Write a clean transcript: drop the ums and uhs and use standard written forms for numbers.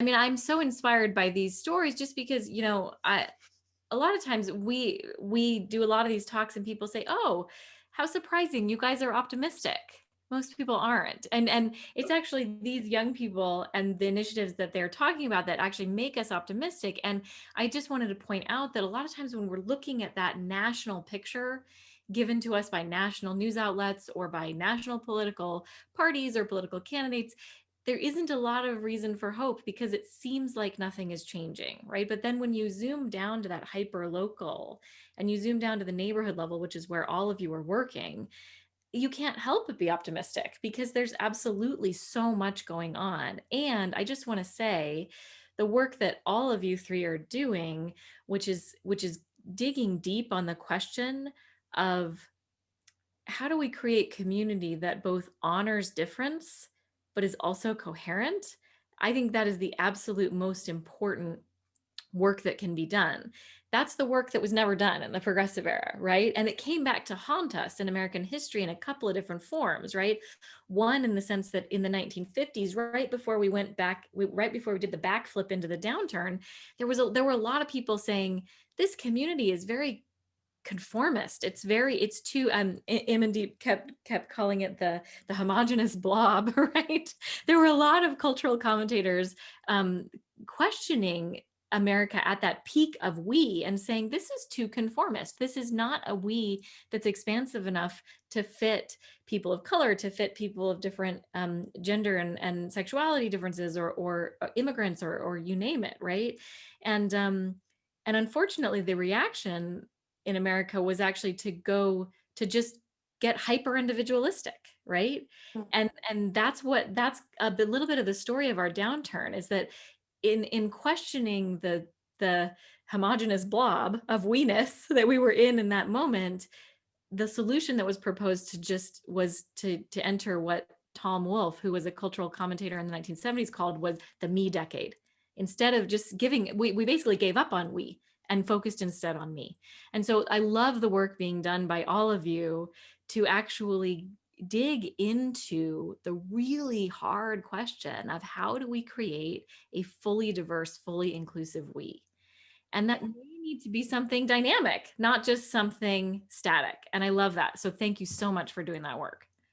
I mean, I'm so inspired by these stories just because, a lot of times we do a lot of these talks and people say, "Oh, how surprising. You guys are optimistic." Most people aren't. And it's actually these young people and the initiatives that they're talking about that actually make us optimistic. And I just wanted to point out that a lot of times when we're looking at that national picture given to us by national news outlets or by national political parties or political candidates, there isn't a lot of reason for hope because it seems like nothing is changing, right? But then when you zoom down to that hyper local and you zoom down to the neighborhood level, which is where all of you are working, you can't help but be optimistic because there's absolutely so much going on. And I just want to say the work that all of you three are doing, which is digging deep on the question of how do we create community that both honors difference but is also coherent? I think that is the absolute most important work that can be done. That's the work that was never done in the progressive era, right? And it came back to haunt us in American history in a couple of different forms, right? One, in the sense that in the 1950s, right before we went back, right before we did the backflip into the downturn, there were a lot of people saying this community is very conformist. It's too Imandeep kept calling it the homogenous blob, right? There were a lot of cultural commentators questioning America at that peak of we and saying this is too conformist. This is not a we that's expansive enough to fit people of color, to fit people of different gender and sexuality differences, or immigrants, or you name it, right? And unfortunately, the reaction in America was actually to go to just get hyper individualistic, right? And that's a little bit of the story of our downturn is that in questioning the homogenous blob of we-ness that we were in that moment, the solution that was proposed was to enter what Tom Wolfe, who was a cultural commentator in the 1970s, called was the me decade. Instead of just giving, we basically gave up on we and focused instead on me. And so I love the work being done by all of you to actually dig into the really hard question of how do we create a fully diverse, fully inclusive we? And that may need to be something dynamic, not just something static. And I love that. So thank you so much for doing that work.